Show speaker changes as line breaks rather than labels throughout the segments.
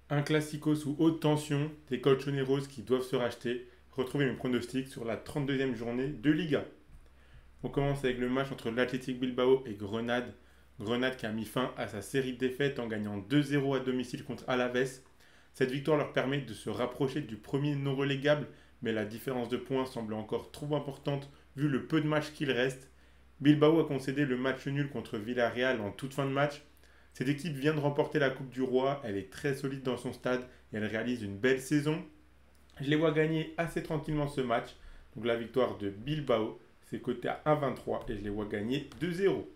Un classico sous haute tension, des colchoneros qui doivent se racheter. Retrouvez mes pronostics sur la 32e journée de Liga. On commence avec le match entre l'Athletic Bilbao et Grenade. Grenade qui a mis fin à sa série de défaites en gagnant 2-0 à domicile contre Alaves. Cette victoire leur permet de se rapprocher du premier non relégable, mais la différence de points semble encore trop importante vu le peu de matchs qu'il reste. Bilbao a concédé le match nul contre Villarreal en toute fin de match. Cette équipe vient de remporter la Coupe du Roi, elle est très solide dans son stade et elle réalise une belle saison. Je les vois gagner assez tranquillement ce match. Donc la victoire de Bilbao, c'est coté à 1,23 et je les vois gagner 2-0.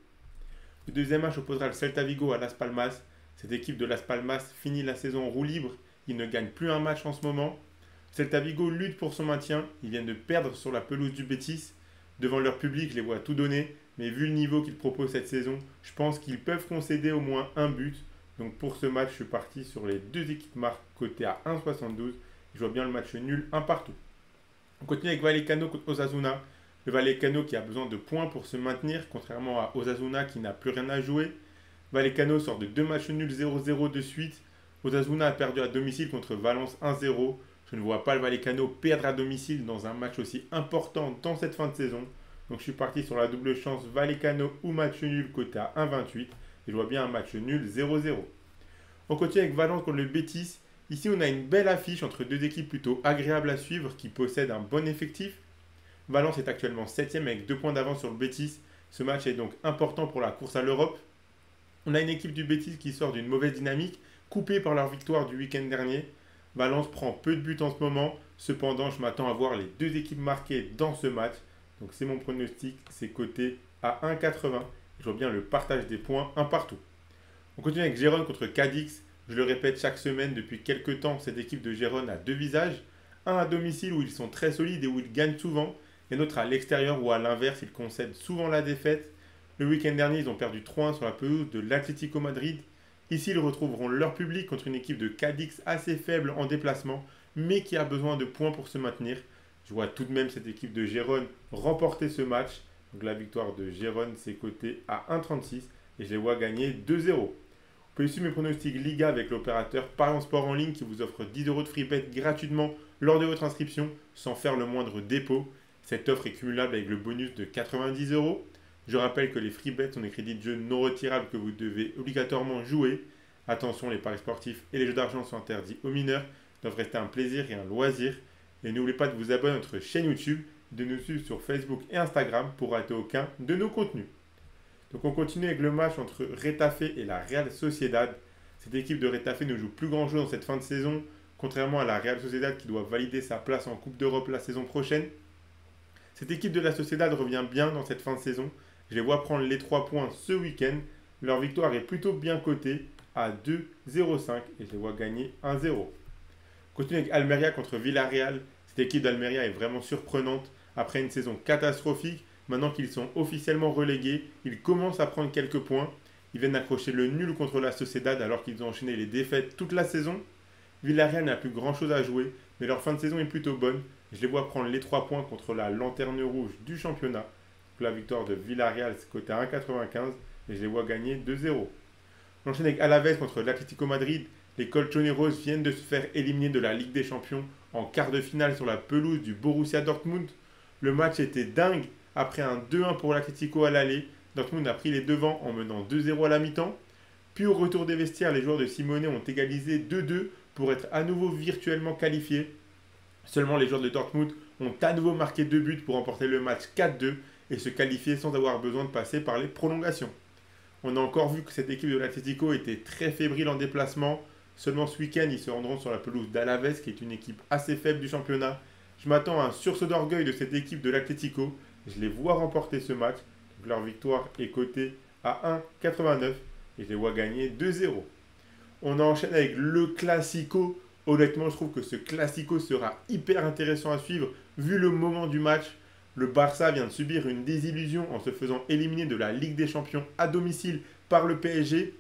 Le deuxième match opposera le Celta Vigo à Las Palmas. Cette équipe de Las Palmas finit la saison en roue libre. Ils ne gagnent plus un match en ce moment. Celta Vigo lutte pour son maintien. Ils viennent de perdre sur la pelouse du Betis. Devant leur public, je les vois tout donner. Mais vu le niveau qu'ils proposent cette saison, je pense qu'ils peuvent concéder au moins un but. Donc pour ce match, je suis parti sur les deux équipes marques cotées à 1,72. Je vois bien le match nul, un partout. On continue avec Vallecano contre Osasuna. Le Vallecano qui a besoin de points pour se maintenir, contrairement à Osasuna qui n'a plus rien à jouer. Vallecano sort de deux matchs nuls 0-0 de suite. Osasuna a perdu à domicile contre Valence 1-0. Je ne vois pas le Vallecano perdre à domicile dans un match aussi important dans cette fin de saison. Donc je suis parti sur la double chance Vallecano ou match nul côté à 1,28. Et je vois bien un match nul 0-0. On continue avec Valence contre le Betis. Ici, on a une belle affiche entre deux équipes plutôt agréables à suivre qui possèdent un bon effectif. Valence est actuellement 7ème avec 2 points d'avance sur le Betis. Ce match est donc important pour la course à l'Europe. On a une équipe du Betis qui sort d'une mauvaise dynamique, coupée par leur victoire du week-end dernier. Valence prend peu de buts en ce moment. Cependant, je m'attends à voir les deux équipes marquées dans ce match. Donc c'est mon pronostic, c'est coté à 1,80. Je vois bien le partage des points, un partout. On continue avec Gérone contre Cadix. Je le répète chaque semaine depuis quelques temps, cette équipe de Gérone a deux visages. Un à domicile où ils sont très solides et où ils gagnent souvent, et un autre à l'extérieur où à l'inverse ils concèdent souvent la défaite. Le week-end dernier, ils ont perdu 3-1 sur la pelouse de l'Atlético Madrid. Ici, ils retrouveront leur public contre une équipe de Cadix assez faible en déplacement, mais qui a besoin de points pour se maintenir. Je vois tout de même cette équipe de Gérone remporter ce match. Donc la victoire de Gérone, c'est coté à 1,36 et je les vois gagner 2-0. Vous pouvez suivre mes pronostics Liga avec l'opérateur Parions Sport en ligne qui vous offre 10 euros de free bet gratuitement lors de votre inscription sans faire le moindre dépôt. Cette offre est cumulable avec le bonus de 90 euros. Je rappelle que les free bets sont des crédits de jeu non retirables que vous devez obligatoirement jouer. Attention, les paris sportifs et les jeux d'argent sont interdits aux mineurs, doivent rester un plaisir et un loisir. Et n'oubliez pas de vous abonner à notre chaîne YouTube, de nous suivre sur Facebook et Instagram pour rater aucun de nos contenus. Donc on continue avec le match entre Retafe et la Real Sociedad. Cette équipe de Retafe ne joue plus grand jeu dans cette fin de saison, contrairement à la Real Sociedad qui doit valider sa place en Coupe d'Europe la saison prochaine. Cette équipe de la Sociedad revient bien dans cette fin de saison. Je les vois prendre les 3 points ce week-end. Leur victoire est plutôt bien cotée à 2,05 et je les vois gagner 1-0. Continue avec Almeria contre Villarreal. Cette équipe d'Almeria est vraiment surprenante. Après une saison catastrophique, maintenant qu'ils sont officiellement relégués, ils commencent à prendre quelques points. Ils viennent accrocher le nul contre la Sociedad alors qu'ils ont enchaîné les défaites toute la saison. Villarreal n'a plus grand chose à jouer, mais leur fin de saison est plutôt bonne. Je les vois prendre les 3 points contre la lanterne rouge du championnat. La victoire de Villarreal, c'est coté à 1,95 et je les vois gagner 2-0. On enchaîne avec Alaves contre l'Atlético Madrid. Les Colchoneros viennent de se faire éliminer de la Ligue des Champions en quart de finale sur la pelouse du Borussia Dortmund. Le match était dingue. Après un 2-1 pour l'Atlético à l'aller, Dortmund a pris les devants en menant 2-0 à la mi-temps. Puis au retour des vestiaires, les joueurs de Simone ont égalisé 2-2 pour être à nouveau virtuellement qualifiés. Seulement les joueurs de Dortmund ont à nouveau marqué 2 buts pour remporter le match 4-2 et se qualifier sans avoir besoin de passer par les prolongations. On a encore vu que cette équipe de l'Atlético était très fébrile en déplacement. Seulement ce week-end, ils se rendront sur la pelouse d'Alaves, qui est une équipe assez faible du championnat. Je m'attends à un sursaut d'orgueil de cette équipe de l'Atlético. Je les vois remporter ce match. Donc leur victoire est cotée à 1,89 et je les vois gagner 2-0. On enchaîne avec le Classico. Honnêtement, je trouve que ce Classico sera hyper intéressant à suivre vu le moment du match. Le Barça vient de subir une désillusion en se faisant éliminer de la Ligue des Champions à domicile par le PSG.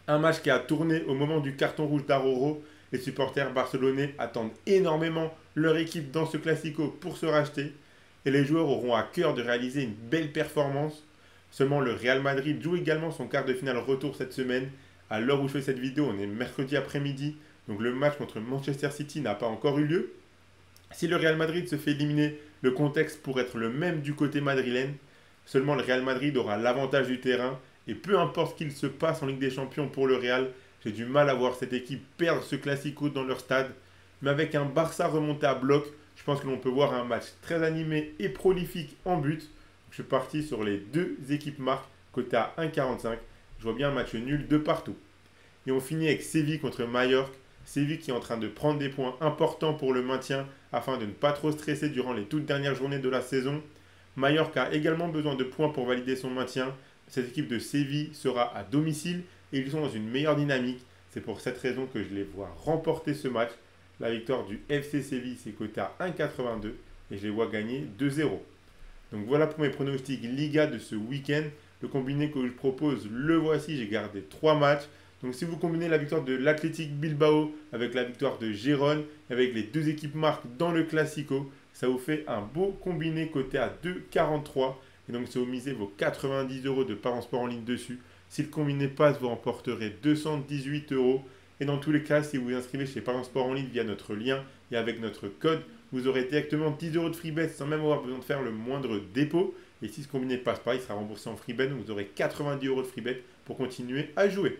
Un match qui a tourné au moment du carton rouge d'Aroro. Les supporters barcelonais attendent énormément leur équipe dans ce Classico pour se racheter. Et les joueurs auront à cœur de réaliser une belle performance. Seulement le Real Madrid joue également son quart de finale retour cette semaine. À l'heure où je fais cette vidéo, on est mercredi après-midi. Donc le match contre Manchester City n'a pas encore eu lieu. Si le Real Madrid se fait éliminer, le contexte pourrait être le même du côté madrilène. Seulement le Real Madrid aura l'avantage du terrain. Et peu importe ce qu'il se passe en Ligue des Champions pour le Real, j'ai du mal à voir cette équipe perdre ce Classico dans leur stade. Mais avec un Barça remonté à bloc, je pense que l'on peut voir un match très animé et prolifique en but. Je suis parti sur les deux équipes marques, côté à 1,45. Je vois bien un match nul de partout. Et on finit avec Séville contre Mallorca. Séville qui est en train de prendre des points importants pour le maintien afin de ne pas trop stresser durant les toutes dernières journées de la saison. Mallorca a également besoin de points pour valider son maintien. Cette équipe de Séville sera à domicile et ils sont dans une meilleure dynamique. C'est pour cette raison que je les vois remporter ce match. La victoire du FC Séville, c'est coté à 1,82 et je les vois gagner 2-0. Donc voilà pour mes pronostics Liga de ce week-end. Le combiné que je propose, le voici. J'ai gardé 3 matchs. Donc si vous combinez la victoire de l'Athletic Bilbao avec la victoire de Gérone, avec les deux équipes marques dans le Classico, ça vous fait un beau combiné coté à 2,43. Et donc si vous misez vos 90 euros de Paris Sport en ligne dessus, si le combiné passe, vous remporterez 218 euros. Et dans tous les cas, si vous vous inscrivez chez Paris Sport en ligne via notre lien et avec notre code, vous aurez directement 10 euros de free bet sans même avoir besoin de faire le moindre dépôt. Et si ce combiné passe pas, il sera remboursé en free bet. Donc vous aurez 90 euros de free bet pour continuer à jouer.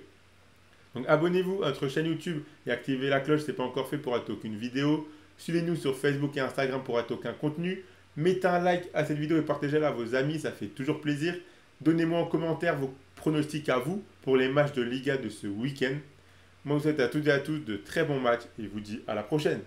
Donc abonnez-vous à notre chaîne YouTube et activez la cloche si ce n'est pas encore fait pour rater aucune vidéo. Suivez-nous sur Facebook et Instagram pour rater aucun contenu. Mettez un like à cette vidéo et partagez-la à vos amis, ça fait toujours plaisir. Donnez-moi en commentaire vos pronostics à vous pour les matchs de Liga de ce week-end. Moi, je vous souhaite à toutes et à tous de très bons matchs et je vous dis à la prochaine.